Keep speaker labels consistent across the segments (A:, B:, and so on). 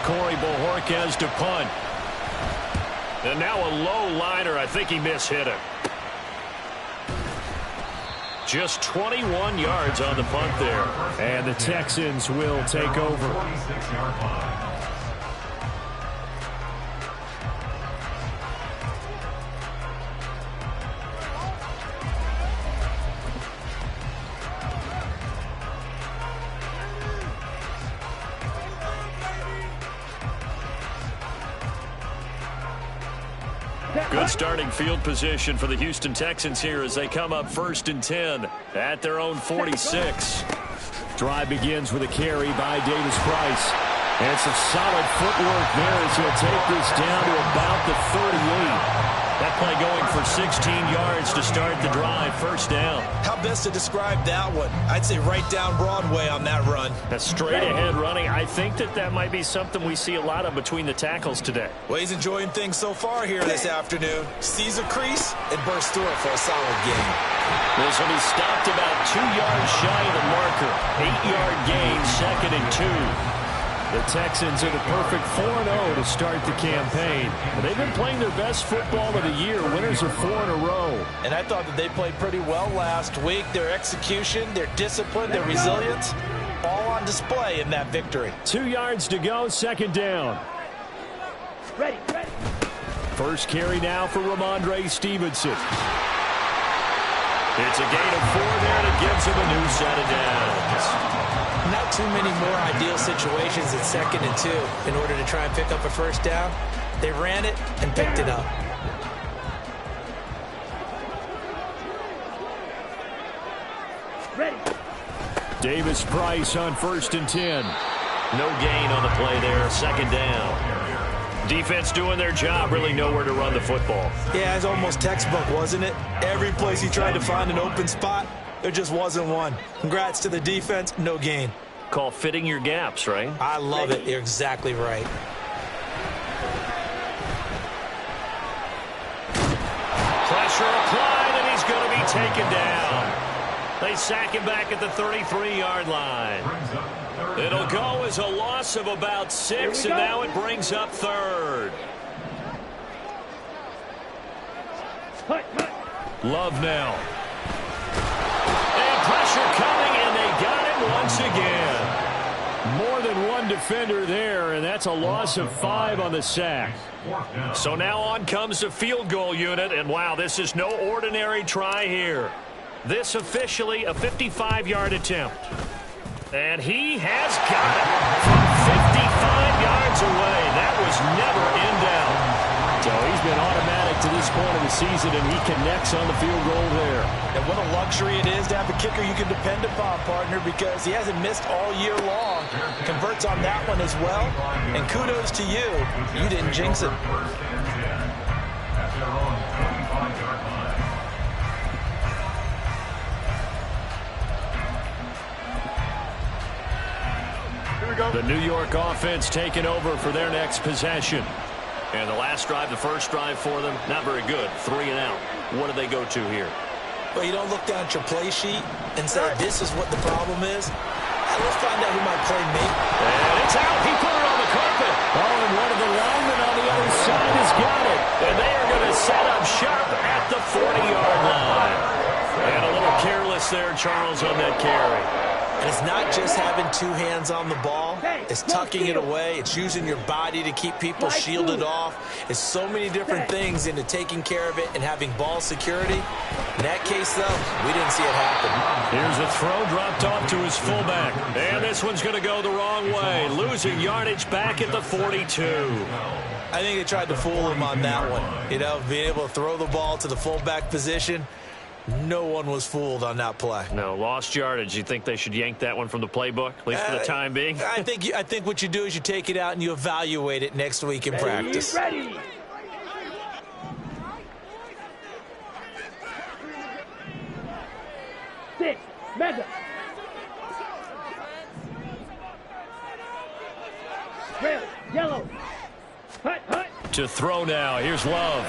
A: Corey Bojorquez to punt. And now a low liner. I think he mishit it. Just 21 yards on the punt there.
B: And the Texans will take over.
A: Good starting field position for the Houston Texans here as they come up 1st and 10 at their own 46.
B: Drive begins with a carry by Davis Price. And some solid footwork there as he'll take this down to about the 38.
A: That play going for 16 yards to start the drive. 1st down.
C: How best to describe that one? I'd say right down Broadway on that run.
A: That's straight ahead running. I think that might be something we see a lot of between the tackles today.
C: Well, he's enjoying things so far here this afternoon. Sees a crease and bursts through it for a solid gain.
A: This will be stopped about 2 yards shy of the marker. 8-yard gain, 2nd and 2.
B: The Texans are the perfect 4-0 to start the campaign. They've been playing their best football of the year. Winners are 4 in a row.
C: And I thought that they played pretty well last week. Their execution, their discipline, their resilience, all on display in that victory.
B: 2 yards to go, 2nd down.
D: Ready.
B: First carry now for Ramondre Stevenson.
A: It's a gain of 4 there that gives him a new set of downs.
C: Not too many more ideal situations at 2nd and 2 in order to try and pick up a 1st down. They ran it and picked it up.
D: Ready.
B: Davis Price on 1st and 10.
A: No gain on the play there. 2nd down. Defense doing their job, really nowhere to run the football.
C: Yeah, it's almost textbook, wasn't it? Every place he tried to find an open spot, there just wasn't one. Congrats to the defense, no gain.
A: Call fitting your gaps, right?
C: I love it. You're exactly right.
A: Pressure applied, and he's going to be taken down. They sack him back at the 33-yard line. It'll go as a loss of about 6, and now it brings up 3rd.
B: Love now.
A: And pressure coming, and they got him once again.
B: More than one defender there, and that's a loss of 5 on the sack.
A: So now on comes the field goal unit, and wow, this is no ordinary try here. This officially a 55-yard attempt. And he has got it from 55 yards away. That was never in doubt.
B: So he's been automatic to this point of the season, and he connects on the field goal there.
C: And what a luxury it is to have a kicker you can depend upon, partner, because he hasn't missed all year long. Converts on that one as well. And kudos to you. You didn't jinx it.
B: The New York offense taking over for their next possession.
A: And the last drive, the first drive for them, not very good. 3 and out. What do they go to here?
C: Well, you don't look down at your play sheet and say, this is what the problem is. Let's find out who might play me.
A: And it's out. He put it on the carpet.
B: Oh, and one of the linemen on the other side has got it.
A: And they are going to set up shop at the 40-yard line. And a little careless there, Charles, on that carry.
C: And it's not just having 2 hands on the ball. It's tucking it away. It's using your body to keep people shielded off. It's so many different things into taking care of it and having ball security. In that case, though, we didn't see it happen.
A: Here's a throw dropped off to his fullback. And this one's going to go the wrong way. Losing yardage back at the 42.
C: I think they tried to fool him on that one. You know, being able to throw the ball to the fullback position. No one was fooled on that play.
A: No, lost yardage. You think they should yank that one from the playbook, at least for the time being?
C: I think what you do is you take it out and you evaluate it next week in practice.
D: Ready. Six. Mega. Red. Yellow. Hut.
A: To throw now. Here's Love.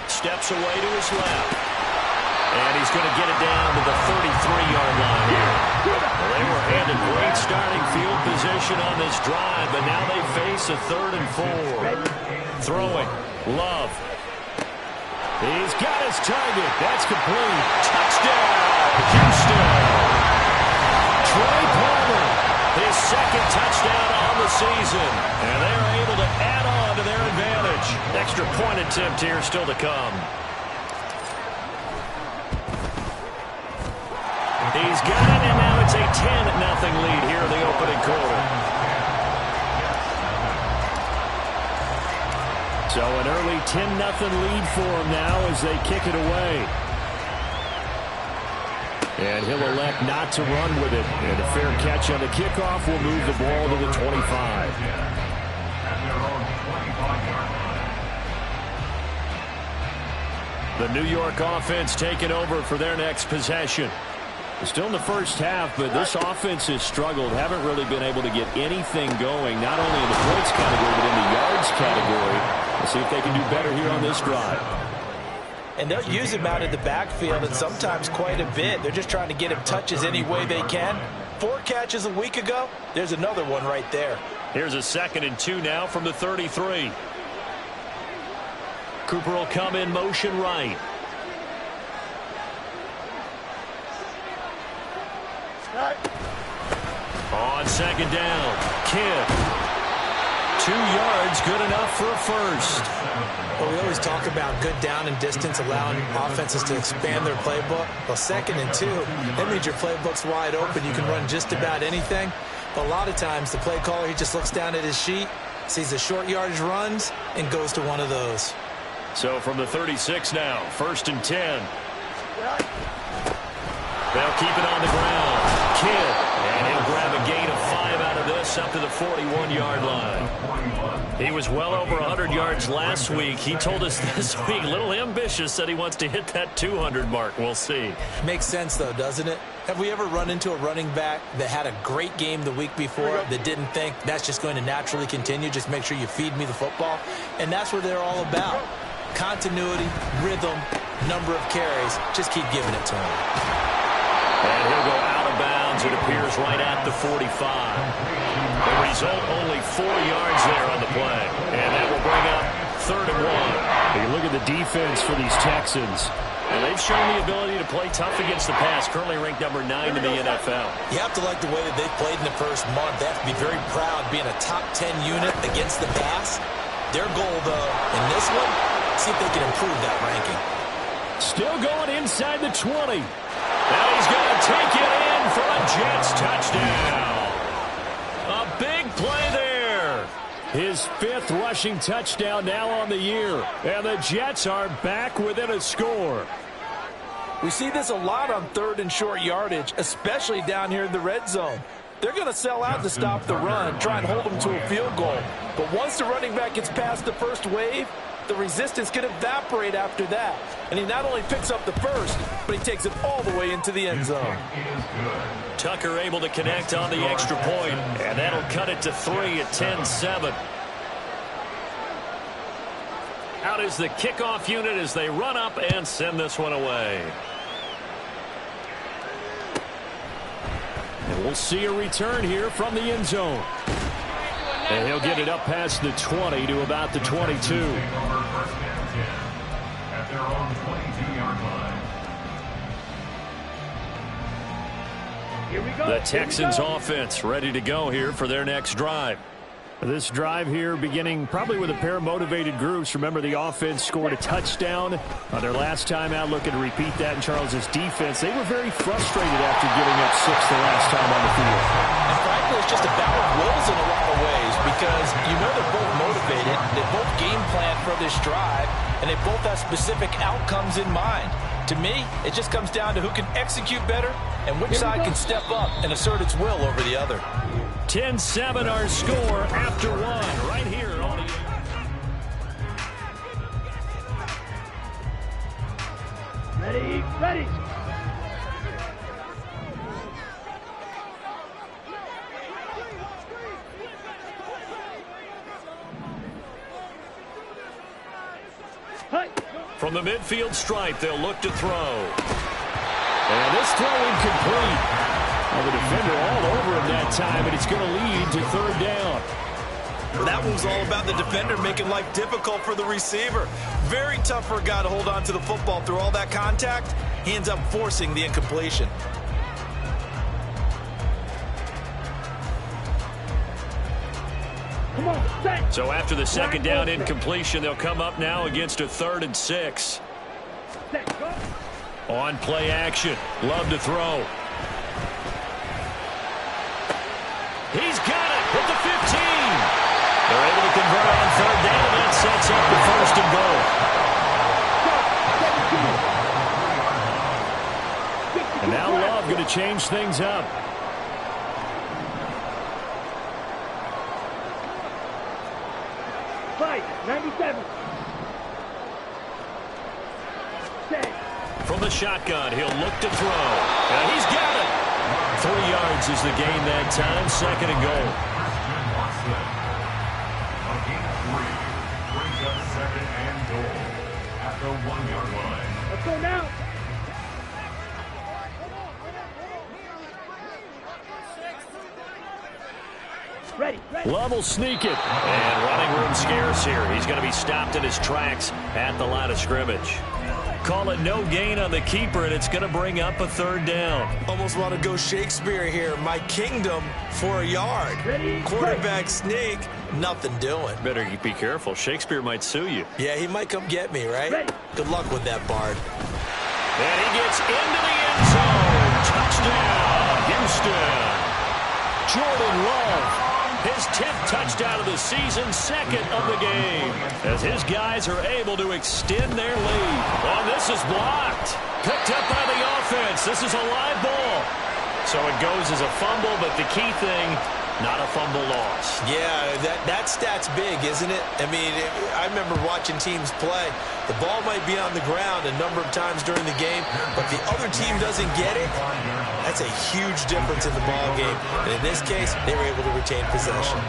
A: Steps away to his left. And he's going to get it down to the 33-yard line here. Well, they were handed great starting field position on this drive, but now they face a 3rd and 4. Throwing. Love. He's got his target. That's complete. Touchdown, Houston. Trey Palmer, his 2nd touchdown on the season. And they're able to add on to their advantage. Extra point attempt here still to come. He's got it, and now it's a 10-0 lead here in the opening quarter. So an early 10-0 lead for him now as they kick it away. And he'll elect not to run with it. And a fair catch on the kickoff will move the ball to the 25. The New York offense taking over for their next possession. Still in the first half, but this offense has struggled. Haven't really been able to get anything going, not only in the points category, but in the yards category. Let's see if they can do better here on this drive.
C: And they'll use him out in the backfield, and sometimes quite a bit. They're just trying to get him touches any way they can. 4 catches a week ago. There's another one right there.
A: Here's a 2nd and 2 now from the 33. Cooper will come in motion right. On 2nd down, Kidd. 2 yards, good enough for a first.
C: Well, we always talk about good down and distance, allowing offenses to expand their playbook. Well, 2nd and 2, that means your playbook's wide open. You can run just about anything. But a lot of times, the play caller, he just looks down at his sheet, sees the short yardage runs, and goes to one of those.
A: So from the 36 now, 1st and 10. They'll keep it on the ground. Kidd, and he'll grab a gain of 5 out of this up to the 41-yard line. He was well over 100 yards last week. He told us this week, a little ambitious, that he wants to hit that 200 mark. We'll see.
C: Makes sense, though, doesn't it? Have we ever run into a running back that had a great game the week before that didn't think that's just going to naturally continue? Just make sure you feed me the football. And that's what they're all about. Continuity, rhythm, number of carries. Just keep giving it to him.
A: And he'll go out of bounds, it appears, right at the 45. The result, only 4 yards there on the play. And that will bring up 3rd and 1.
B: You look at the defense for these Texans.
A: And they've shown the ability to play tough against the pass, currently ranked number 9 in the NFL.
C: You have to like the way that they've played in the first month. They have to be very proud being a top 10 unit against the pass. Their goal, though, in this one, see if they can improve that ranking.
B: Still going inside the 20.
A: Now he's going to take it in for a Jets touchdown. A big play there.
B: His 5th rushing touchdown now on the year. And the Jets are back within a score.
E: We see this a lot on 3rd and short yardage, especially down here in the red zone. They're going to sell out to stop the run, try and hold them to a field goal. But once the running back gets past the first wave, the resistance can evaporate after that. And he not only picks up the first, but he takes it all the way into the end zone.
A: Tucker able to connect on the extra point, and that'll cut it to 3 at 10-7. Out is the kickoff unit as they run up and send this one away.
B: And we'll see a return here from the end zone. And he'll get it up past the 20 to about the 22.
F: At their own 22-yard line.
D: Here we go.
A: The Texans offense ready to go here for their next drive.
B: This drive here beginning probably with a pair of motivated groups. Remember, the offense scored a touchdown on their last time out, looking to repeat that in Charles's defense. They were very frustrated after giving up 6 the last time on the field.
C: And frankly, it's just a battle of wills in a lot of ways because you know they're both motivated, they both game plan for this drive, and they both have specific outcomes in mind. To me, it just comes down to who can execute better and which side can step up and assert its will over the other.
A: 10-7 our score after 1 right here on the...
D: Ready, ready.
A: From the midfield stripe, they'll look to throw.
B: And this throw incomplete. Well, the defender all over him that time, and it's going to lead to third down.
E: That was all about the defender making life difficult for the receiver. Very tough for a guy to hold on to the football through all that contact. He ends up forcing the incompletion.
A: So after the second down incompletion, they'll come up now against a 3rd and 6. On play action. Love to throw. He's got it at the 15. They're able to convert on 3rd down, and that sets up the 1st and goal.
B: And now Love going to change things up.
D: Fight, 97.
A: From the shotgun, he'll look to throw. And he's got it. 3 yards is the gain that time. 2nd and goal.
F: Brings up 2nd and goal at the 1-yard line.
D: Let's go now. Ready.
B: Love will sneak it.
A: And running room scarce here. He's going to be stopped in his tracks at the line of scrimmage. Call it no gain on the keeper, and it's going to bring up a 3rd down.
C: Almost want to go Shakespeare here. My kingdom for a yard. Quarterback sneak, nothing doing.
A: Better be careful. Shakespeare might sue you.
C: Yeah, he might come get me, right? Good luck with that, Bard.
A: And he gets into the end zone. Touchdown, Houston. Jordan Love. His 10th touchdown of the season, 2nd of the game, as his guys are able to extend their lead. Oh, this is blocked. Picked up by the offense. This is a live ball. So it goes as a fumble, but the key thing, not a fumble loss.
C: Yeah, that stat's big, isn't it? I mean, I remember watching teams play. The ball might be on the ground a number of times during the game, but the other team doesn't get it. That's a huge difference in the ball game. And in this case, they were able to retain possession.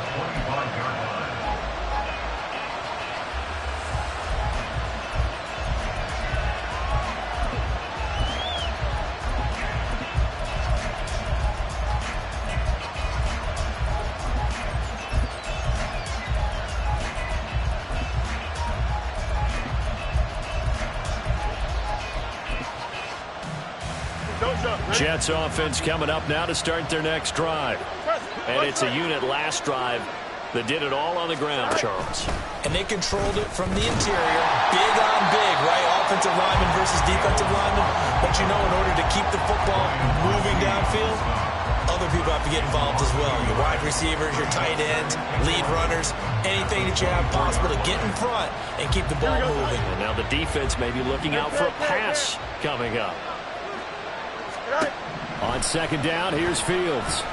A: Jets offense coming up now to start their next drive. And it's a unit last drive that did it all on the ground, Charles.
C: And they controlled it from the interior. Big on big, right? Offensive lineman versus defensive lineman. But you know, in order to keep the football moving downfield, other people have to get involved as well. Your wide receivers, your tight ends, lead runners, anything that you have possible to get in front and keep the ball moving.
A: And now the defense may be looking out for a pass coming up.
B: On 2nd down, here's Fields.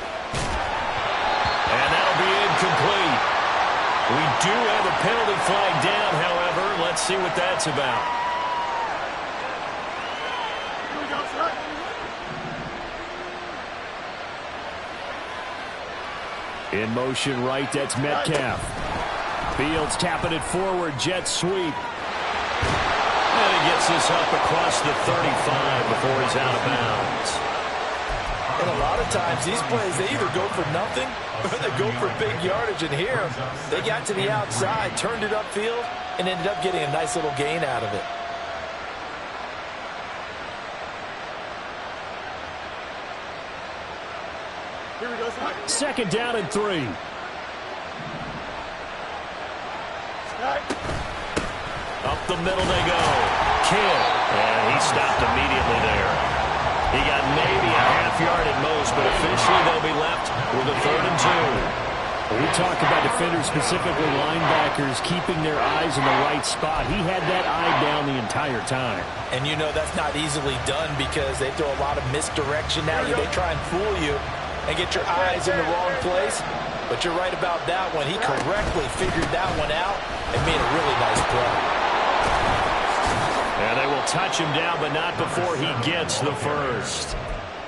A: And that'll be incomplete. We do have a penalty flag down, however. Let's see what that's about.
B: In motion right, that's Metcalf. Fields tapping it forward, jet sweep.
A: And he gets this up across the 35 before he's out of bounds.
E: And a lot of times, these plays, they either go for nothing or they go for big yardage. And here, they got to the outside, turned it upfield, and ended up getting a nice little gain out of it.
D: Here we go.
B: 2nd down and 3.
A: Up the middle they go. Kidd. And he stopped immediately there. He got maybe a half yard at most, but officially they'll be left with a 3rd and 2.
B: We talk about defenders, specifically linebackers, keeping their eyes in the right spot. He had that eye down the entire time.
E: And you know that's not easily done because they throw a lot of misdirection at you. They try and fool you and get your eyes in the wrong place. But you're right about that one. He correctly figured that one out and made a really nice play.
A: And they will touch him down, but not before he gets the first.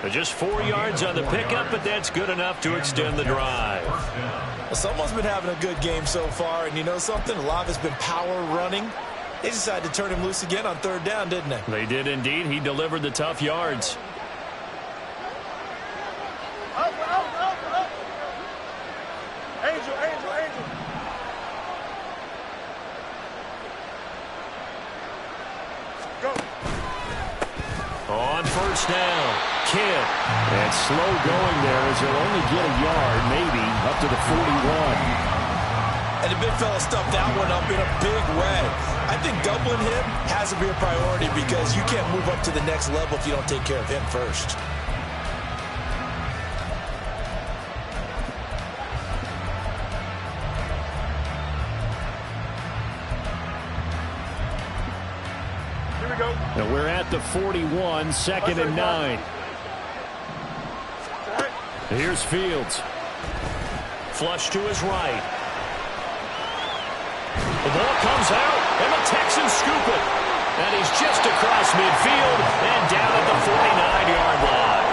A: They're just 4 yards on the pickup, but that's good enough to extend the drive.
C: Well, someone's been having a good game so far, and you know something? A lot has been power running. They decided to turn him loose again on 3rd down, didn't they?
A: They did indeed. He delivered the tough yards. first down. Kidd.
B: And slow going there as he'll only get a yard, maybe, up to the 41.
C: And the big fella stuffed that one up in a big way. I think doubling him has to be a priority because you can't move up to the next level if you don't take care of him first.
D: Here we go.
B: And we're at the 41, second and 9. Here's Fields.
A: Flush to his right. The ball comes out, and the Texans scoop it. And he's just across midfield and down at the 49-yard line.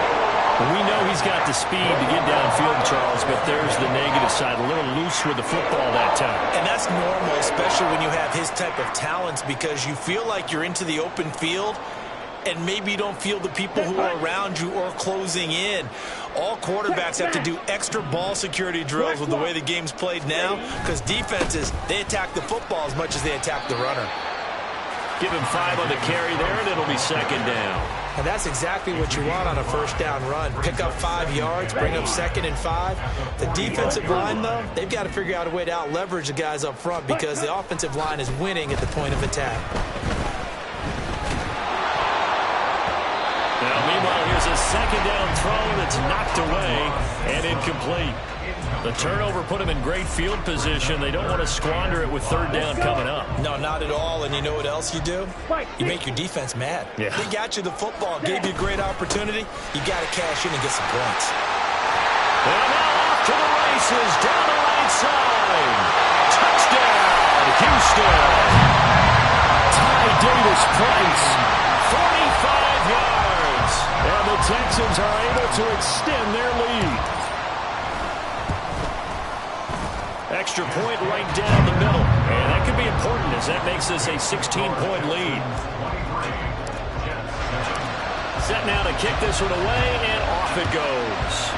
B: We know he's got the speed to get downfield, Charles, but there's the negative side. A little loose with the football that time.
C: And that's normal, especially when you have his type of talents, because you feel like you're into the open field and maybe you don't feel the people who are around you or closing in. All quarterbacks have to do extra ball security drills with the way the game's played now, because defenses, they attack the football as much as they attack the runner.
A: Give him 5 on the carry there, and it'll be second down.
C: And that's exactly what you want on a first down run. Pick up 5 yards, bring up 2nd and 5. The defensive line, though, they've got to figure out a way to out-leverage the guys up front because the offensive line is winning at the point of attack.
A: Now, meanwhile, here's a second down throw that's knocked away and incomplete. The turnover put him in great field position. They don't want to squander it with third down coming up.
C: No, not at all. And you know what else you do? You make your defense mad.
B: Yeah.
C: They got you the football, gave you a great opportunity. You got to cash in and get some points.
A: And now off to the races down the right side. Touchdown, Houston.
B: Ty Davis-Price.
A: 45 yards.
B: And the Texans are able to extend their lead.
A: Extra point right down the middle. And that could be important as that makes this a 16-point lead. Set now to kick this one away, and off it goes.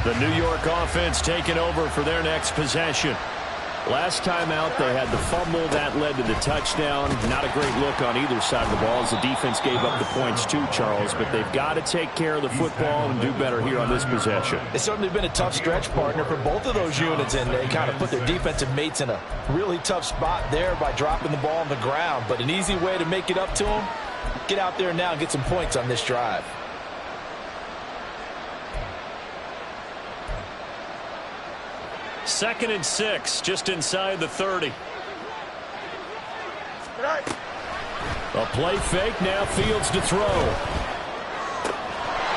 A: The New York offense taking over for their next possession.
B: Last time out, they had the fumble that led to the touchdown. Not a great look on either side of the ball as the defense gave up the points too, Charles. But they've got to take care of the football and do better here on this possession.
E: It's certainly been a tough stretch, partner, for both of those units, and they kind of put their defensive mates in a really tough spot there by dropping the ball on the ground. But an easy way to make it up to them, get out there now and get some points on this drive.
A: Second and 6, just inside the 30.
B: A play fake, now Fields to throw.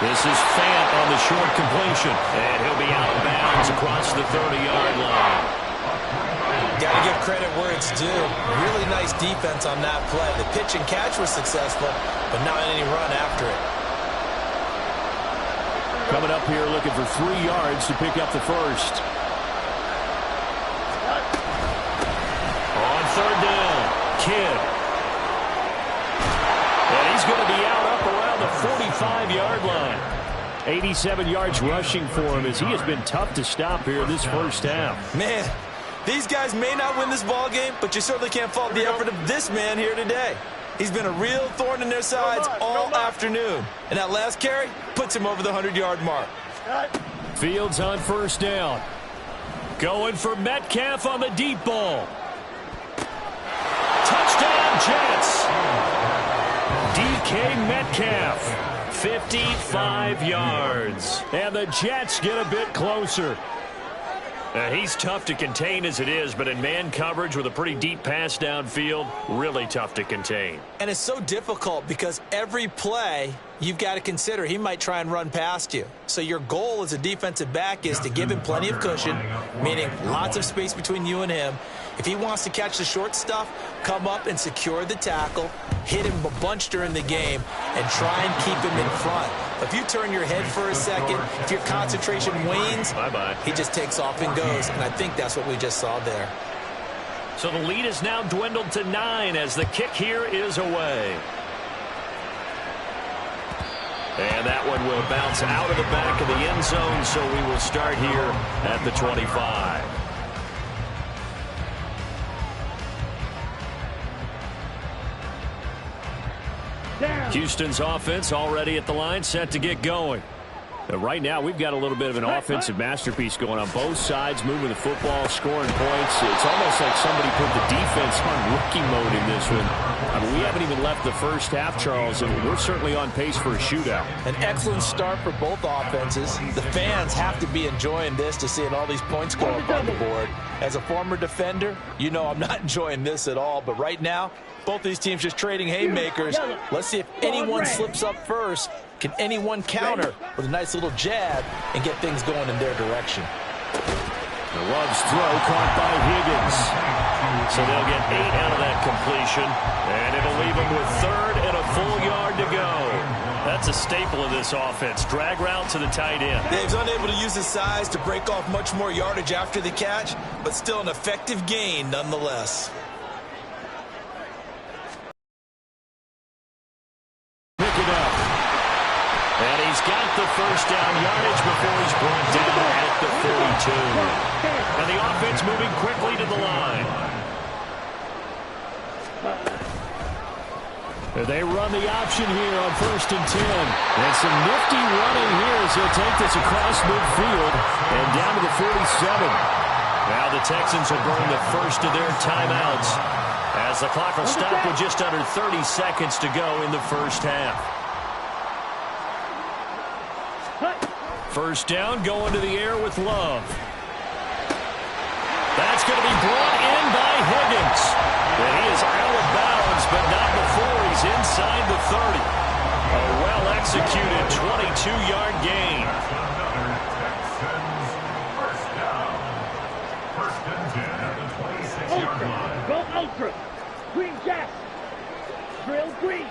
A: This is Fant on the short completion, and he'll be out of bounds across the 30-yard line.
C: Got to give credit where it's due. Really nice defense on that play. The pitch and catch was successful, but not any run after it.
B: Coming up here looking for 3 yards to pick up the first.
A: On third down, Kidd. And he's going to be out up around the 45-yard line.
B: 87 yards rushing for him as he has been tough to stop here this first half.
C: Man, these guys may not win this ball game, but you certainly can't fault the effort of this man here today. He's been a real thorn in their sides all afternoon. And that last carry puts him over the 100-yard mark.
B: Fields on first down.
A: Going for Metcalf on the deep ball. Touchdown, Jets. DK Metcalf, 55 yards.
B: And the Jets get a bit closer.
A: He's tough to contain as it is, but in man coverage with a pretty deep pass downfield, really tough to contain.
C: And it's so difficult because every play you've got to consider he might try and run past you. So your goal as a defensive back is to give him plenty of cushion, meaning lots of space between you and him, If he wants to catch the short stuff, come up and secure the tackle, hit him a bunch during the game, and try and keep him in front. If you turn your head for a second, if your concentration wanes, he just takes off and goes, and I think that's what we just saw there.
A: So the lead is now dwindled to 9 as the kick here is away. And that one will bounce out of the back of the end zone, so we will start here at the 25. Houston's offense already at the line, set to get going. Right now, we've got a little bit of an offensive masterpiece going on both sides, moving the football, scoring points. It's almost like somebody put the defense on rookie mode in this one. I mean, we haven't even left the first half, Charles, and we're certainly on pace for a shootout.
E: An excellent start for both offenses. The fans have to be enjoying this to seeing all these points go up on the board. As a former defender, you know I'm not enjoying this at all, but right now, both these teams just trading haymakers. Let's see if anyone slips up first. Can anyone counter with a nice little jab and get things going in their direction?
A: The Love's throw caught by Higgins. So they'll get 8 out of that completion, and it'll leave them with 3rd and a full yard to go. That's a staple of this offense. Drag route to the tight end.
C: Dave's unable to use his size to break off much more yardage after the catch, but still an effective gain nonetheless.
A: And he's got the first down yardage before he's brought down at the 42. And the offense moving quickly to the line. They run the option here on 1st and 10. And some nifty running here as he'll take this across midfield and down to the 47. Now the Texans will burn the first of their timeouts as the clock will stop with just under 30 seconds to go in the first half. First down, going to the air with Love. That's going to be brought in by Higgins. And he is out of bounds, but not before he's inside the 30. A well-executed 22-yard gain.
F: First down. 1st and 10 at the 26-yard line.
G: Go ultra. Green Jack. Drill green.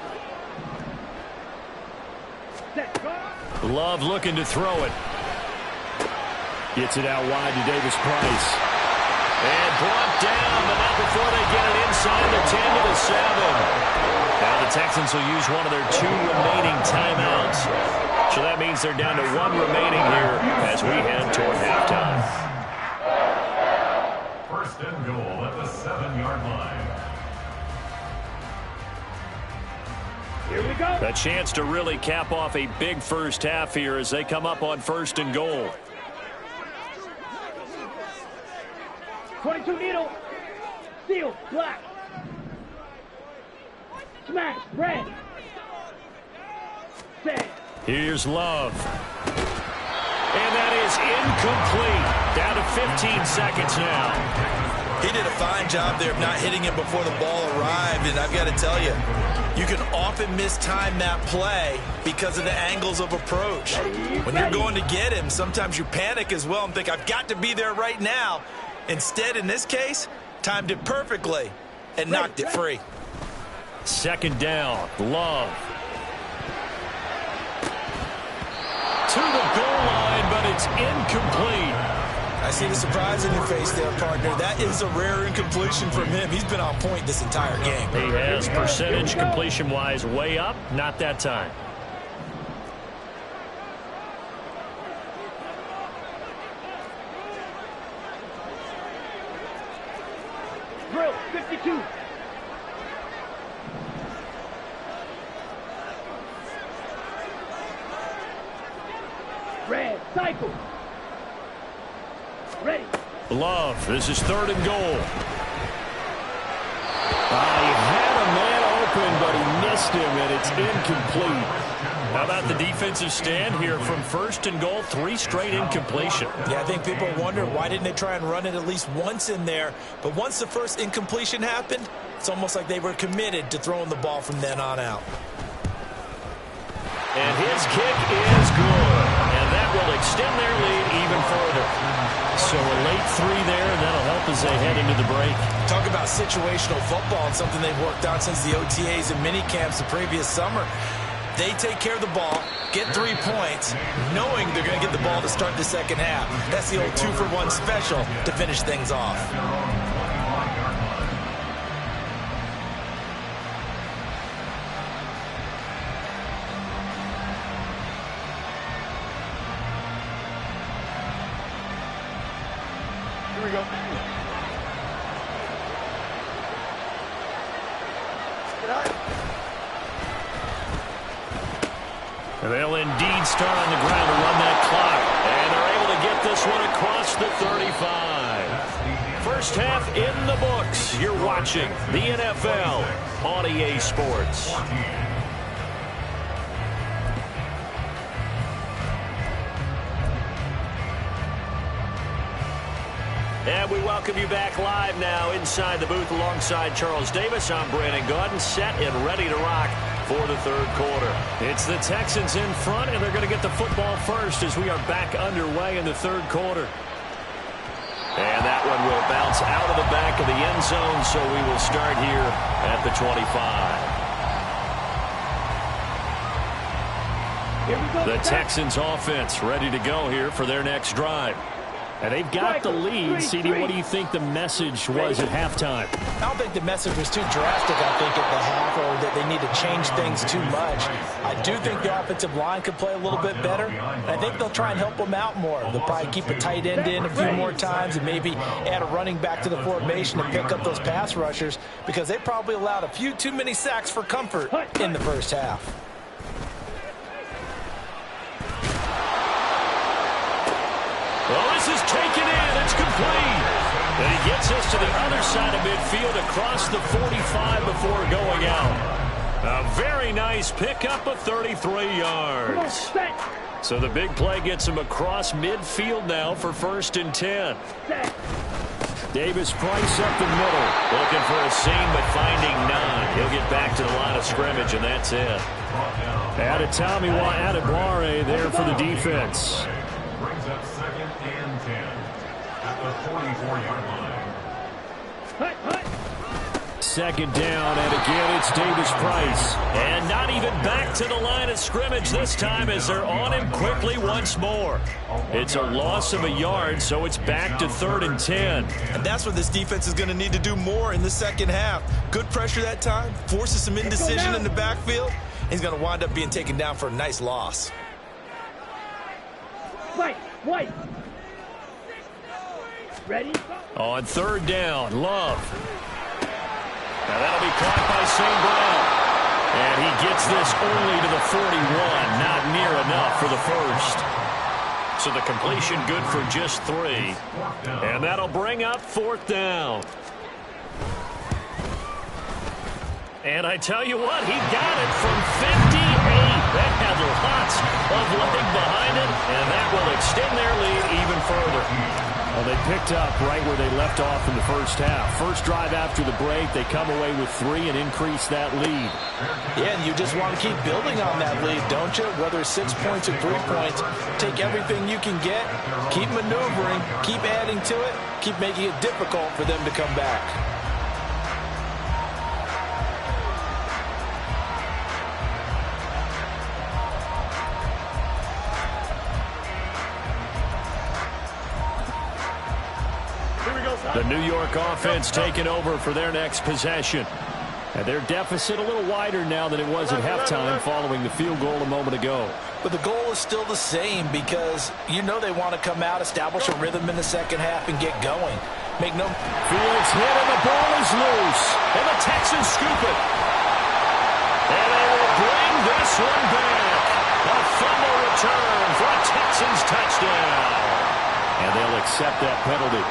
G: Set guard.
A: Love looking to throw it. Gets it out wide to Davis Price. And brought down, but not before they get it inside the 10 to the 7. Now the Texans will use one of their 2 remaining timeouts. So that means they're down to 1 remaining here as we head toward halftime.
F: 1st and goal at the 7-yard line.
G: Here we go.
A: A chance to really cap off a big first half here as they come up on 1st and goal.
G: 22 needle. Steel. Black. Smash. Red. Set.
A: Here's Love. And that is incomplete. Down to 15 seconds now.
C: He did a fine job there of not hitting him before the ball arrived, and I've got to tell you, you can often mistime that play because of the angles of approach. When you're going to get him, sometimes you panic as well and think, I've got to be there right now. Instead, in this case, timed it perfectly and knocked it free.
A: 2nd down, Love. To the goal line, but it's incomplete.
C: I see the surprise in your face there, partner. That is a rare incompletion from him. He's been on point this entire game.
A: He has percentage completion-wise way up, not that time.
G: Drill. 52. Red. Cycle. Ready.
A: Love, this is 3rd and goal. He had a man open, but he missed him, and it's incomplete. How about the defensive stand here from 1st and goal, 3 straight incompletion.
C: Yeah, I think people are wondering why didn't they try and run it at least once in there. But once the first incompletion happened, it's almost like they were committed to throwing the ball from then on out.
A: And his kick is good. And that will extend their lead even further.
B: So a late 3 there, and that'll help as they head into the break.
C: Talk about situational football and something they've worked on since the OTAs and mini camps the previous summer. They take care of the ball, get 3 points, knowing they're going to get the ball to start the second half. That's the old 2-for-1 special to finish things off.
D: Here we go.
A: They'll indeed start on the ground to run that clock. And they're able to get this one across the 35. First half in the books. You're watching the NFL on EA Sports. And we welcome you back live now inside the booth alongside Charles Davis. I'm Brandon Gaudin, set and ready to rock for the third quarter. It's the Texans in front, and they're going to get the football first as we are back underway in the third quarter. And that one will bounce out of the back of the end zone, so we will start here at the 25. The Texans offense ready to go here for their next drive.
B: And they've got the lead. CD, what do you think the message was at halftime?
E: I don't think the message was too drastic, I think, at the half, or that they need to change things too much. I do think the offensive line could play a little bit better. And I think they'll try and help them out more. They'll probably keep a tight end in a few more times and maybe add a running back to the formation to pick up those pass rushers, because they probably allowed a few too many sacks for comfort in the first half.
A: Well, this is taken in. It's complete. And he gets us to the other side of midfield across the 45 before going out. A very nice pickup of 33 yards. So the big play gets him across midfield now for 1st and 10.
B: Davis Price up the middle.
A: Looking for a seam, but finding none. He'll get back to the line of scrimmage, and that's it.
B: Adetomiwa Adebawore there for the defense.
F: Brings up 2nd and 10 at the 44-yard line.
B: 2nd down, and again it's Davis Price.
A: And not even back to the line of scrimmage this time as they're on him quickly once more. It's a loss of a yard, so it's back to 3rd and 10.
C: And that's what this defense is going to need to do more in the second half. Good pressure that time, forces some indecision in the backfield. He's going to wind up being taken down for a nice loss.
G: White. Ready?
A: On 3rd down, Love. Now that'll be caught by St. Brown. And he gets this only to the 41, not near enough for the first. So the completion good for just 3. And that'll bring up 4th down. And I tell you what, he got it from 58. That had lots of leg behind it, and that will extend their lead even further.
B: Well, they picked up right where they left off in the first half. First drive after the break, they come away with 3 and increase that lead.
E: Yeah, and you just want to keep building on that lead, don't you? Whether it's 6 points or 3 points, take everything you can get, keep maneuvering, keep adding to it, keep making it difficult for them to come back.
B: The New York offense taking over for their next possession. And their deficit a little wider now than it was at halftime following the field goal a moment ago.
E: But the goal is still the same, because you know they want to come out, establish a rhythm in the second half, and get going. Make no...
B: Fields hit, and the ball is loose.
A: And the Texans scoop it. And they will bring this one back. A fumble return for a Texans touchdown.
B: And they'll accept that penalty.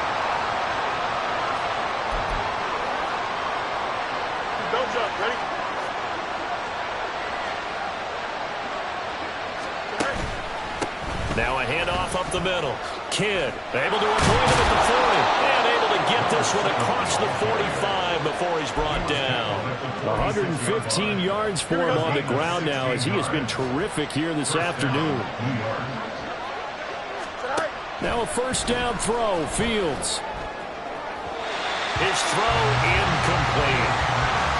D: Don't jump. Ready?
A: Now a handoff up the middle. Kidd able to avoid him at the 40. And able to get this one across the 45 before he's brought down.
B: 115 yards for him on the ground now, as he has been terrific here this afternoon. Now a first down throw, Fields.
A: His throw incomplete.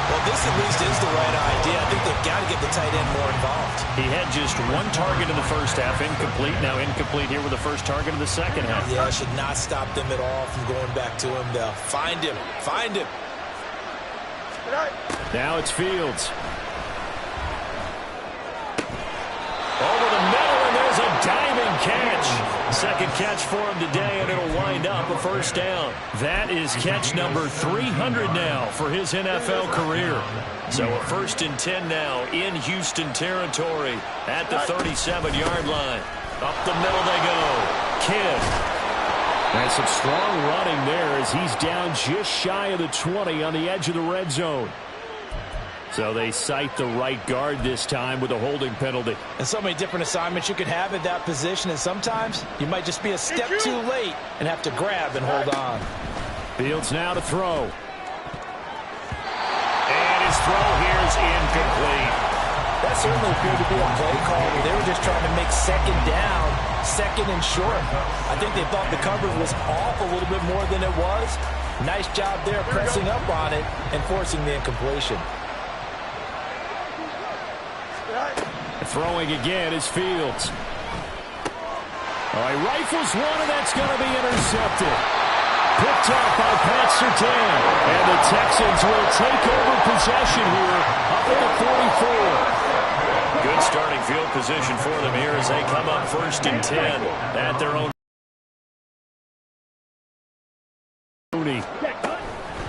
C: Well, this at least is the right idea. I think they've got to get the tight end more involved.
B: He had just one target in the first half, incomplete. Now incomplete here with the first target of the second half.
C: Yeah, should not stop them at all from going back to him. They'll find him. Find him.
B: Now it's Fields.
A: Over the middle, and there's a diving catch. Second catch for him today, and it'll wind up a first down.
B: That is catch number 300 now for his NFL career.
A: So a 1st and 10 now in Houston territory at the 37-yard line. Up the middle they go. Kidd.
B: And some strong running there as he's down just shy of the 20 on the edge of the red zone. So they cite the right guard this time with a holding penalty.
E: And so many different assignments you could have at that position, and sometimes you might just be a step too late and have to grab and hold on.
B: Fields now to throw.
A: And his throw here is incomplete.
E: That certainly appeared to be a play call where they were just trying to make second down, second and short. I think they thought the coverage was off a little bit more than it was. Nice job there pressing up on it and forcing the incompletion.
B: Throwing again is Fields. All right, rifles one, and that's going to be intercepted. Picked up by Pat Surtain. And the Texans will take over possession here up at the 44.
A: Good starting field position for them here as they come up 1st and 10 at their own.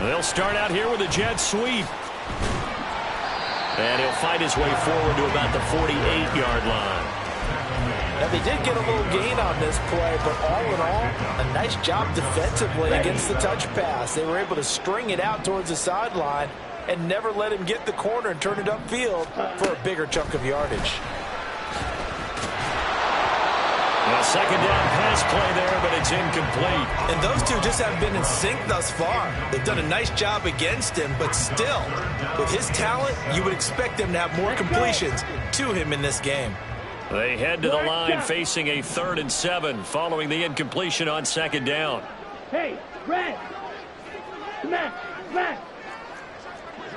A: They'll start out here with a jet sweep. And he'll fight his way forward to about the 48-yard line.
E: Now, they did get a little gain on this play, but all in all, a nice job defensively against the touch pass. They were able to string it out towards the sideline and never let him get the corner and turn it upfield for a bigger chunk of yardage.
A: A second down pass play there, but it's incomplete.
C: And those two just haven't been in sync thus far. They've done a nice job against him, but still, with his talent, you would expect them to have more completions to him in this game.
A: They head to the line facing a 3rd and 7 following the incompletion on second down.
G: Hey, red. Smash, smash.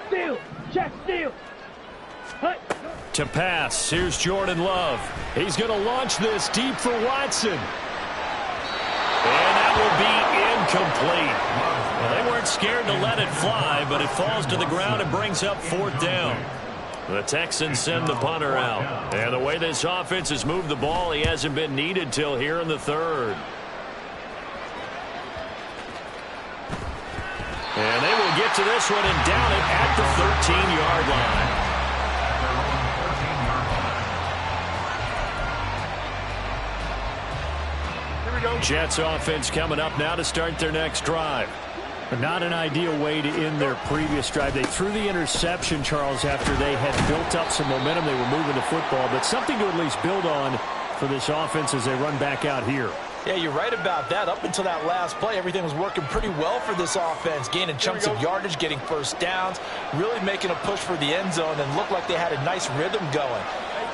G: Steal, check, steal. Hut.
B: To pass, here's Jordan Love. He's going to launch this deep for Watson.
A: And that will be incomplete. Well, they weren't scared to let it fly, but it falls to the ground and brings up 4th down. The Texans send the punter out. And the way this offense has moved the ball, he hasn't been needed till here in the 3rd. And they will get to this one and down it at the 13-yard line. Jets offense coming up now to start their next drive.
B: But not an ideal way to end their previous drive. They threw the interception, Charles, after they had built up some momentum. They were moving the football, but something to at least build on for this offense as they run back out here.
E: Yeah, you're right about that. Up until that last play, everything was working pretty well for this offense, gaining chunks of yardage, getting first downs, really making a push for the end zone, and looked like they had a nice rhythm going.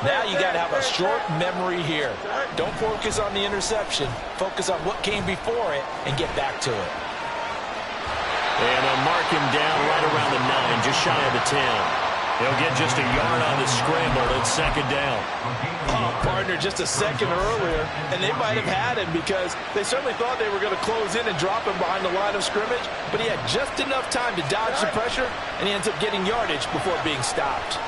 E: Now you got to have a short memory here. Don't focus on the interception. Focus on what came before it and get back to it.
A: And they'll mark him down right around the 9, just shy of the 10. He'll get just a yard on the scramble. It's second down.
E: Oh, partner, just a second earlier, and they might have had him because they certainly thought they were going to close in and drop him behind the line of scrimmage, but he had just enough time to dodge the pressure, and he ends up getting yardage before being stopped.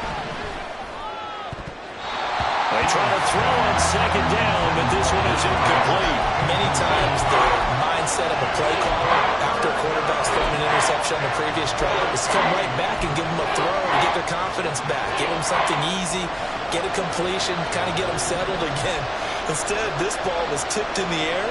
A: They try to throw on second down, but this one is incomplete.
C: Many times the mindset of a play caller after a quarterback's thrown an interception on the previous drive is to come right back and give them a throw to get their confidence back. Give them something easy, get a completion, kind of get them settled again. Instead, this ball was tipped in the air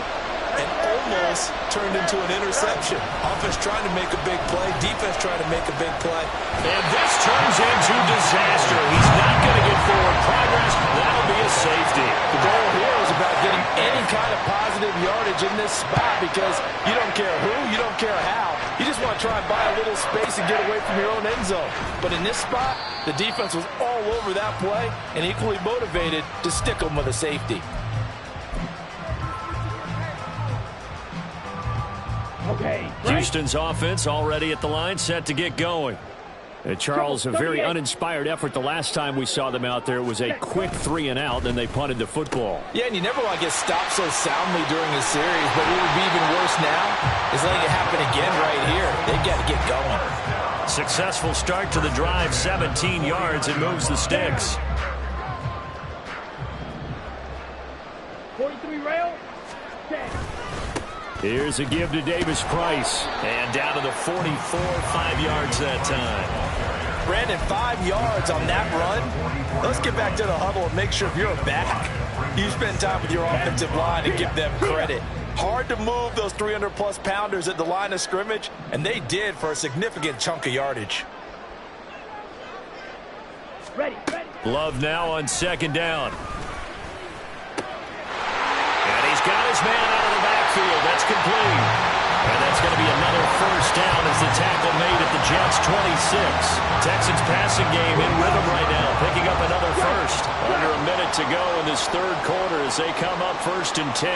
C: and almost turned into an interception. Offense trying to make a big play, defense trying to make a big play.
A: And this turns into disaster. He's not going to get forward progress. That'll be a safety.
E: The goal here is about getting any kind of positive yardage in this spot because you don't care who, you don't care how. You just want to try and buy a little space and get away from your own end zone. But in this spot, the defense was all over that play and equally motivated to stick them with a safety.
B: Houston's offense already at the line, set to get going. Charles, a very uninspired effort the last time we saw them out there. It was a quick 3-and-out, then they punted the football.
E: Yeah, and you never want to get stopped so soundly during a series, but what would be even worse now is letting it happen again right here. They've got to get going.
A: Successful start to the drive, 17 yards, and moves the sticks.
G: 43 rail, 10.
B: Here's a give to Davis Price.
A: And down to the 44, 5 yards that time.
E: Brandon, 5 yards on that run. Let's get back to the huddle and make sure if you're back, you spend time with your offensive line and give them credit. Hard to move those 300-plus pounders at the line of scrimmage, and they did for a significant chunk of yardage.
G: Ready.
A: Love now on second down. And he's got his man out of the backfield. That's complete. And that's going to be another first down as the tackle made at the Jets' 26. Texans passing game in rhythm right now, picking up another first. Under a minute to go in this third quarter as they come up 1st and 10.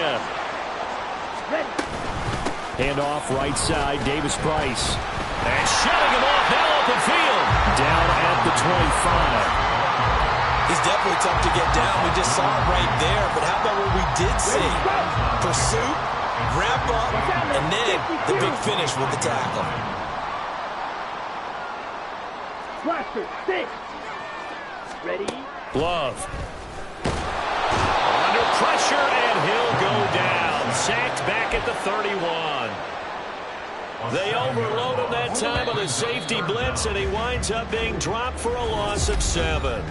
B: Hand off right side, Davis Price.
A: And shutting him off, now open field.
B: Down at the 25.
C: He's definitely tough to get down. We just saw it right there. But how about what we did see? Pursuit, wrap up, and then the big finish with the tackle.
G: Blaster, 6. Ready.
A: Glove. Under pressure, and he'll go down. Sacked back at the 31. They overload him that time with a safety blitz, and he winds up being dropped for a loss of 7.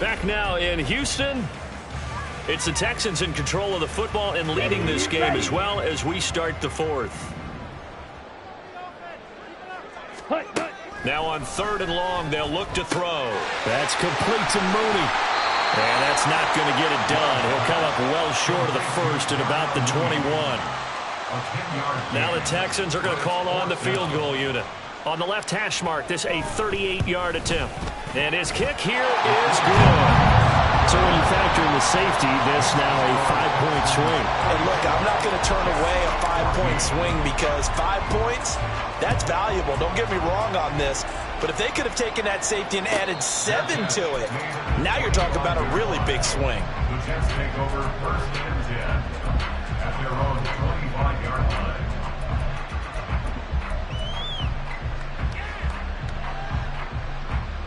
A: Back now in Houston. It's the Texans in control of the football and leading this game as well as we start the fourth. Now on 3rd and long, they'll look to throw.
B: That's complete to Mooney.
A: And that's not going to get it done. He'll come up well short of the first at about the 21. Now the Texans are going to call on the field goal unit. On the left hash mark, this a 38-yard attempt. And his kick here is good.
B: So when you factor in the safety, this now a 5-point swing.
C: And look, I'm not going to turn away a 5-point swing because 5 points, that's valuable. Don't get me wrong on this. But if they could have taken that safety and added 7 to it, now you're talking about a really big swing.
F: The Jets take over 1st and 10 at their own 25-yard line.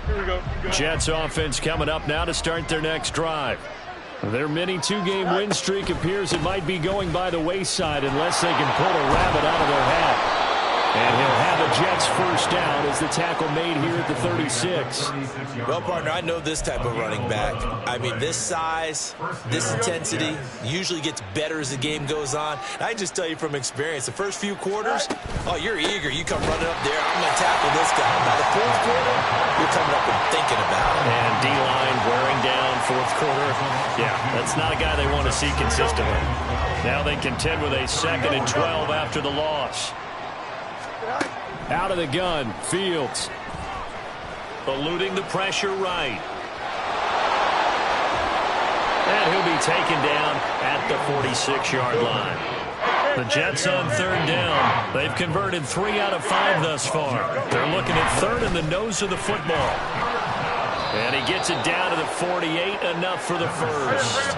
D: Here we go.
B: Jets offense coming up now to start their next drive. Their mini 2-game win streak appears it might be going by the wayside unless they can pull a rabbit out of their hat. And he'll have a Jets first down as the tackle made here at the 36.
C: Well, partner, I know this type of running back. I mean, this size, this intensity usually gets better as the game goes on. And I just tell you from experience, the first few quarters, oh, you're eager. You come running up there, I'm going to tackle this guy. Now, the fourth quarter, you're coming up and thinking about it.
A: And D-line wearing down fourth quarter. Yeah, that's not a guy they want to see consistently. Now they contend with a 2nd and 12 after the loss.
B: Out of the gun, Fields.
A: Eluding the pressure right. And he'll be taken down at the 46-yard line. The Jets on 3rd down. They've converted 3 out of 5 thus far. They're looking at 3rd in the nose of the football. And he gets it down to the 48, enough for the first.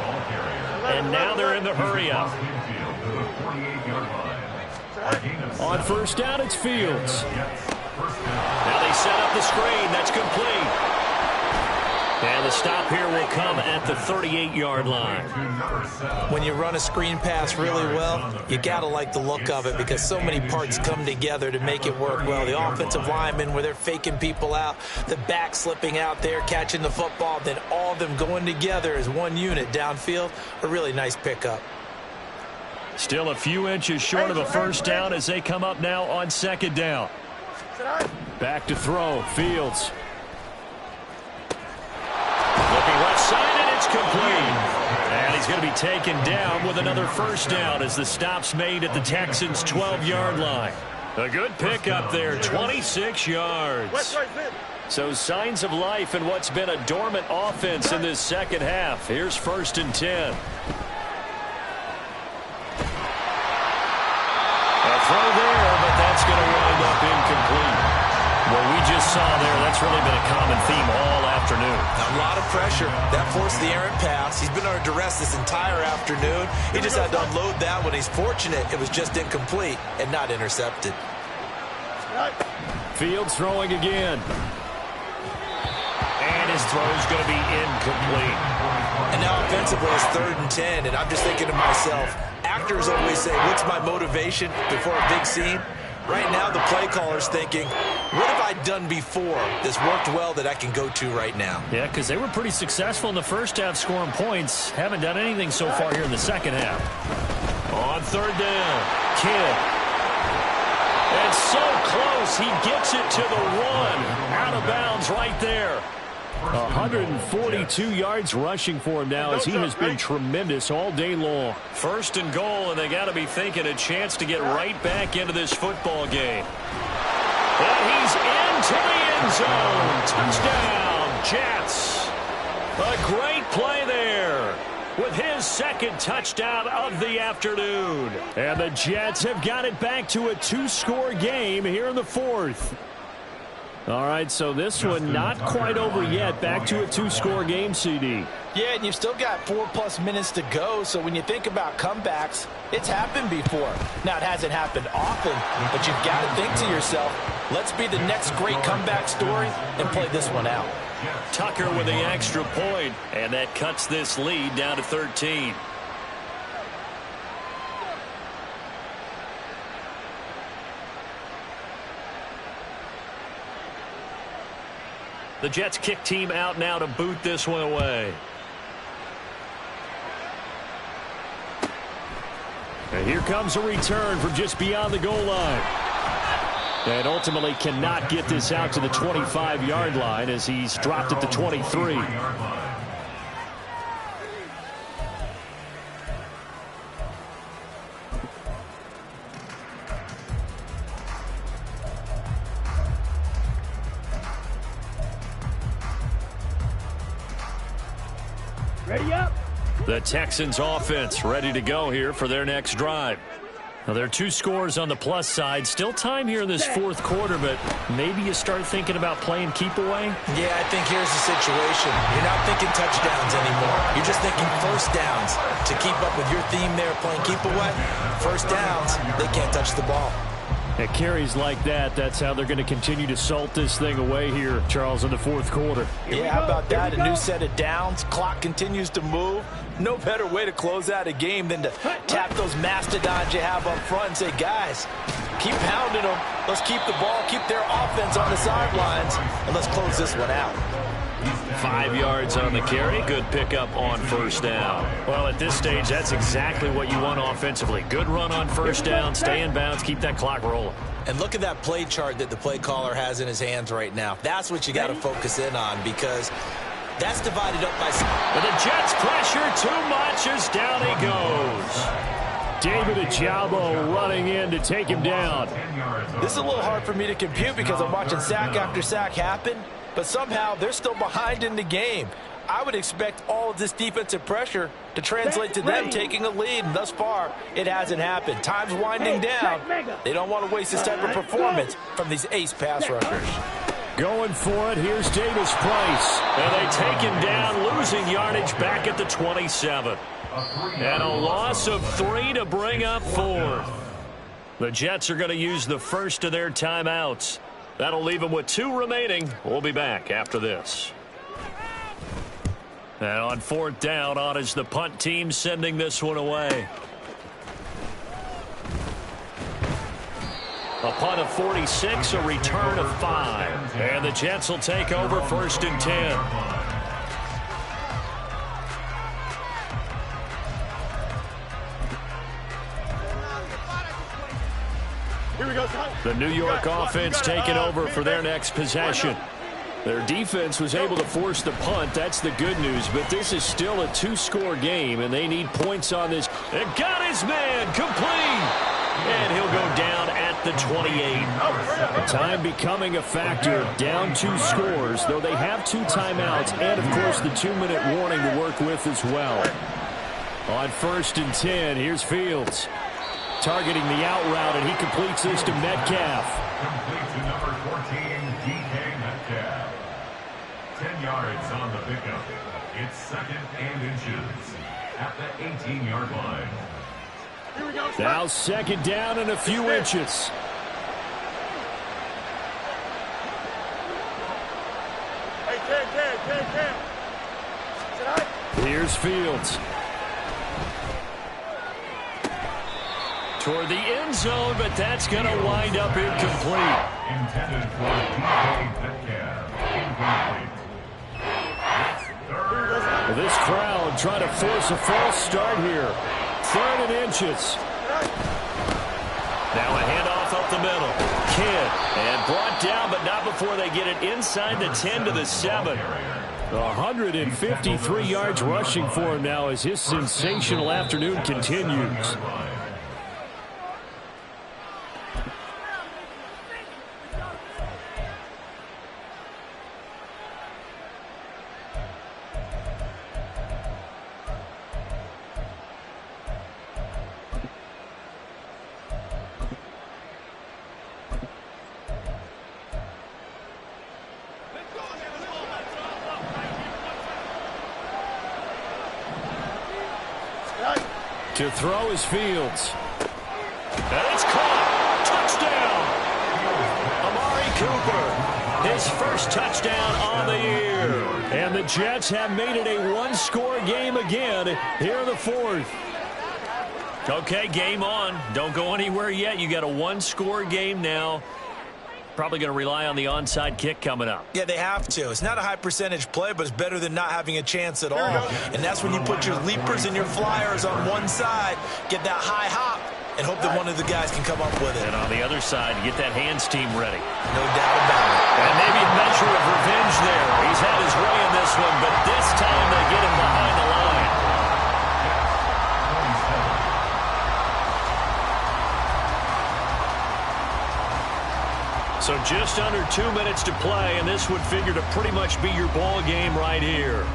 A: And now they're in the hurry-up.
B: On first down, it's Fields.
A: Now they set up the screen. That's complete. And the stop here will come at the 38-yard line.
C: When you run a screen pass really well, you got to like the look of it because so many parts come together to make it work well. The offensive linemen, where they're faking people out, the back slipping out there, catching the football, then all of them going together as one unit downfield. A really nice pickup.
A: Still a few inches short of a first down as they come up now on 2nd down.
B: Back to throw, Fields.
A: Looking left side, and it's complete. And he's going to be taken down with another first down as the stop's made at the Texans' 12-yard line. A good pickup there, 26 yards. So signs of life in what's been a dormant offense in this second half. Here's 1st and 10. A throw there, but
B: but that's going to wind up incomplete. What we just saw there, that's really been a common theme all afternoon.
C: A lot of pressure. That forced the errant pass. He's been under duress this entire afternoon. He just had to unload that one. He's fortunate it was just incomplete and not intercepted.
B: Fields throwing again.
A: And his throw is going to be incomplete.
C: And now offensively it's 3rd and 10, and I'm just thinking to myself, actors always say, what's my motivation before a big scene? Right now the play caller's thinking, what have I done before that's worked well that I can go to right now?
B: Yeah, because they were pretty successful in the first half scoring points. Haven't done anything so far here in the second half.
A: On 3rd down, Kidd. And so close, he gets it to the 1. Out of bounds right there.
B: 142 yards rushing for him now as he has been tremendous all day long.
A: 1st and goal, and they got to be thinking a chance to get right back into this football game. And he's into the end zone. Touchdown, Jets. A great play there with his 2nd touchdown of the afternoon.
B: And the Jets have got it back to a 2-score game here in the 4th. All right, so this one not quite over yet. Back to a 2-score game, CD.
E: Yeah, and you've still got 4+ minutes to go, so when you think about comebacks, it's happened before. Now, it hasn't happened often, but you've got to think to yourself, let's be the next great comeback story and play this one out.
A: Tucker with the extra point, and that cuts this lead down to 13. The Jets kick team out now to boot this one away.
B: And here comes a return from just beyond the goal line. And ultimately cannot get this out to the 25-yard line as he's dropped at the 23.
G: Ready up.
A: The Texans offense ready to go here for their next drive. Now, there are 2 scores on the plus side. Still time here in this 4th quarter, but maybe you start thinking about playing keep away?
C: Yeah, I think here's the situation. You're not thinking touchdowns anymore. You're just thinking 1st downs. To keep up with your theme there, playing keep away, 1st downs, they can't touch the ball.
B: At carries like that, that's how they're going to continue to salt this thing away here, Charles, in the 4th quarter.
E: Yeah, how about that? A new set of downs. Clock continues to move. No better way to close out a game than to tap those mastodons you have up front and say, guys, keep pounding them. Let's keep the ball, keep their offense on the sidelines, and let's close this one out.
A: 5 yards on the carry. Good pickup on 1st down. Well, at this stage, that's exactly what you want offensively. Good run on 1st down. Stay in bounds. Keep that clock rolling.
C: And look at that play chart that the play caller has in his hands right now. That's what you got to focus in on because that's divided up by...
A: But the Jets pressure too much as down he goes.
B: David Ojabo running in to take him down.
E: This is a little hard for me to compute because I'm watching sack after sack happen, but somehow they're still behind in the game. I would expect all of this defensive pressure to translate to them taking a lead, and thus far, it hasn't happened. Time's winding down. They don't want to waste this type of performance from these ace pass rushers.
B: Going for it, here's Davis Price.
A: And they take him down, losing yardage back at the 27. And a loss of 3 to bring up 4. The Jets are going to use the first of their timeouts. That'll leave them with 2 remaining. We'll be back after this. And on 4th down, on is the punt team sending this one away. A punt of 46, a return of 5. And the Jets will take over 1st and 10. The New York offense taking over for their next possession.
B: Their defense was able to force the punt. That's the good news. But this is still a 2-score game, and they need points on this.
A: And got his man complete. And he'll go down at the 28.
B: Time becoming a factor. Down 2 scores, though they have 2 timeouts and, of course, the 2-minute warning to work with as well. On 1st and 10, here's Fields. targeting the out route, and he completes this to Metcalf.
F: Complete to number 14, DK Metcalf. 10 yards on the pickup. It's 2nd and inches at the 18-yard line.
B: Now 2nd down and a few inches.
D: Hey, Cam.
B: Here's Fields. Toward the end zone, but that's going to wind up incomplete.
F: Intended for DK Metcalf. Incomplete.
B: Well, this crowd trying to force a false start here. 3rd and inches.
A: Now a handoff up the middle. Kidd, and brought down, but not before they get it inside the 10 to the 7.
B: 153 yards rushing for him now as his sensational afternoon continues. To throw is Fields.
A: And it's caught. Touchdown. Amari Cooper. His first touchdown on the year.
B: And the Jets have made it a one-score game again here in the 4th.
A: Okay, game on. Don't go anywhere yet. You got a one-score game now. Probably going to rely on the onside kick coming up.
C: Yeah, they have to. It's not a high percentage play, but it's better than not having a chance at all. And that's when you put your leapers and your flyers on one side, get that high hop, and hope that one of the guys can come up with it.
A: And on the other side, get that hands team ready.
C: No doubt about it.
A: And maybe a measure of revenge there. He's had his way in this one, but this time they get him behind the line. So just under 2 minutes to play, and this would figure to pretty much be your ball game right here.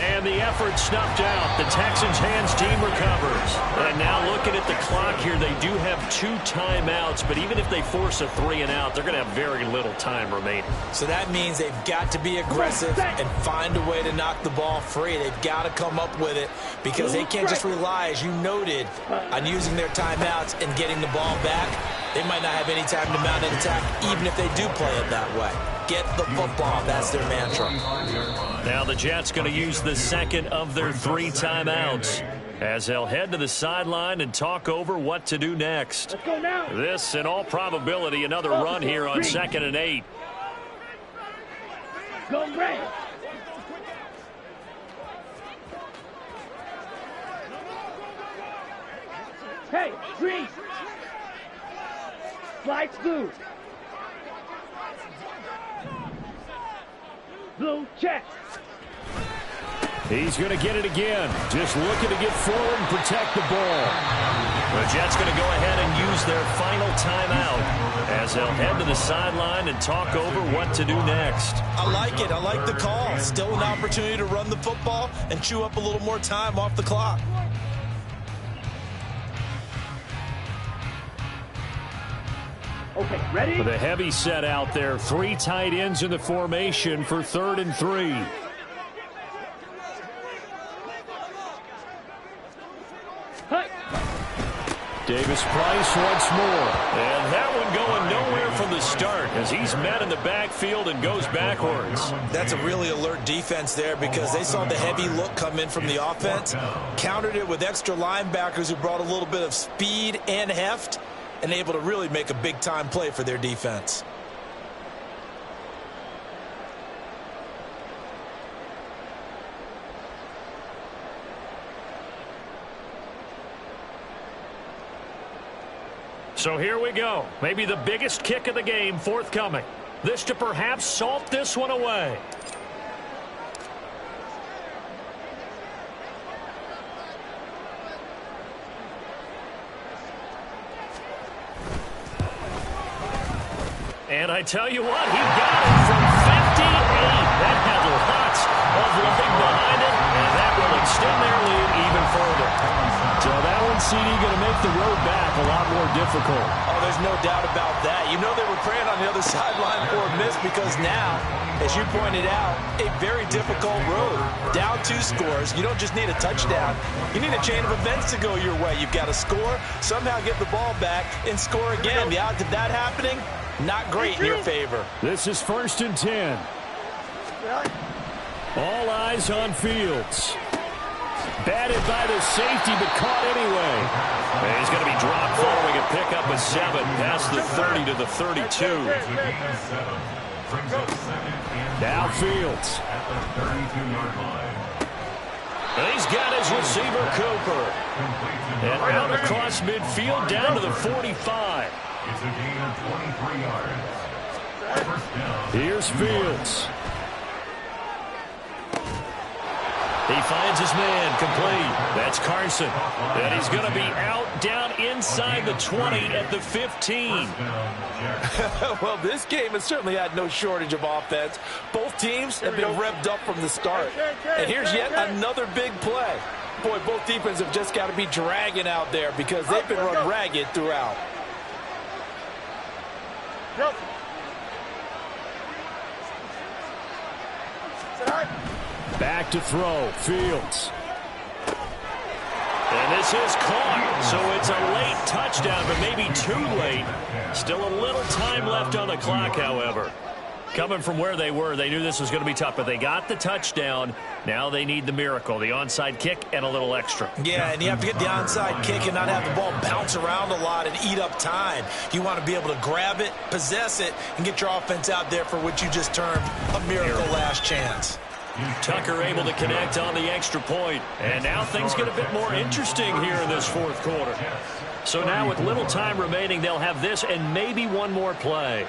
A: And the effort snuffed out. The Texans' hands team recovers. And now looking at the clock here, they do have 2 timeouts, but even if they force a 3 and out, they're going to have very little time remaining.
C: So that means they've got to be aggressive and find a way to knock the ball free. They've got to come up with it because they can't just rely, as you noted, on using their timeouts and getting the ball back. They might not have any time to mount an attack, even if they do play it that way. Get the football. That's their mantra.
A: Now the Jets going to use the 2nd of their 3 timeouts as they'll head to the sideline and talk over what to do next.
G: Let's go now.
A: This, in all probability, another run here on 2nd and 8.
G: Go red. Hey, green. Lights blue. Blue check.
B: He's going to get it again. Just looking to get forward and protect the ball.
A: The Jets going to go ahead and use their final timeout as they'll head to the sideline and talk over what to do next.
C: I like it. I like the call. Still an opportunity to run the football and chew up a little more time off the clock.
G: Okay, ready?
B: With a heavy set out there. 3 tight ends in the formation for 3rd and 3.
G: Hey.
B: Davis Price once more.
A: And that one going nowhere from the start as he's met in the backfield and goes backwards.
C: That's a really alert defense there because they saw the heavy look come in from the offense, countered it with extra linebackers who brought a little bit of speed and heft, and able to really make a big-time play for their defense.
A: So here we go. Maybe the biggest kick of the game forthcoming. This to perhaps salt this one away. And I tell you what, he got it from 58. That had lots of leg behind it, and that will extend their lead even further.
B: So that one, CD, going to make the road back a lot more difficult.
E: Oh, there's no doubt about that. You know they were praying on the other sideline for a miss because now, as you pointed out, a very difficult road. Down 2 scores. You don't just need a touchdown. You need a chain of events to go your way. You've got to score, somehow get the ball back, and score again. The odds of that happening, not great in your favor.
B: This is 1st and 10. All eyes on Fields. Batted by the safety, but caught anyway.
A: And he's going to be dropped following a pickup of 7 past the 30 to the 32.
B: Now Fields.
F: At the 32-yard line.
A: And he's got his receiver, Cooper. And out across midfield, down to the 45.
F: It's a gain of 23 yards. First down.
B: Here's Fields.
A: He finds his man, complete. That's Carson. And he's going to be out down inside the 20 at the 15.
E: Well, this game has certainly had no shortage of offense. Both teams have been revved up from the start. And here's yet another big play. Boy, both defenses have just got to be dragging out there because they've been run ragged throughout.
B: Back to throw. Fields.
A: And this is caught. So it's a late touchdown, but maybe too late. Still a little time left on the clock, however. Coming from where they were, they knew this was going to be tough, but they got the touchdown. Now they need the miracle, the onside kick and a little extra.
C: Yeah, and you have to get the onside kick and not have the ball bounce around a lot and eat up time. You want to be able to grab it, possess it, and get your offense out there for what you just termed a miracle last chance.
A: Tucker able to connect on the extra point. And now things get a bit more interesting here in this 4th quarter. So now with little time remaining, they'll have this and maybe one more play.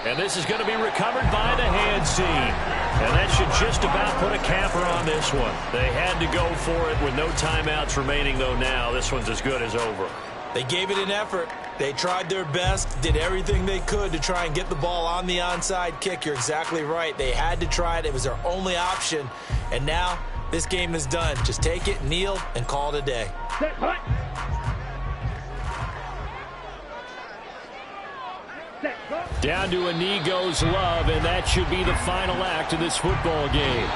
A: And this is going to be recovered by the hands team. And that should just about put a capper on this one. They had to go for it with no timeouts remaining, though now this one's as good as over.
C: They gave it an effort. They tried their best, did everything they could to try and get the ball on the onside kick. You're exactly right. They had to try it. It was their only option. And now this game is done. Just take it, kneel, and call it a day.
B: Down to a knee goes Love, and that should be the final act of this football game.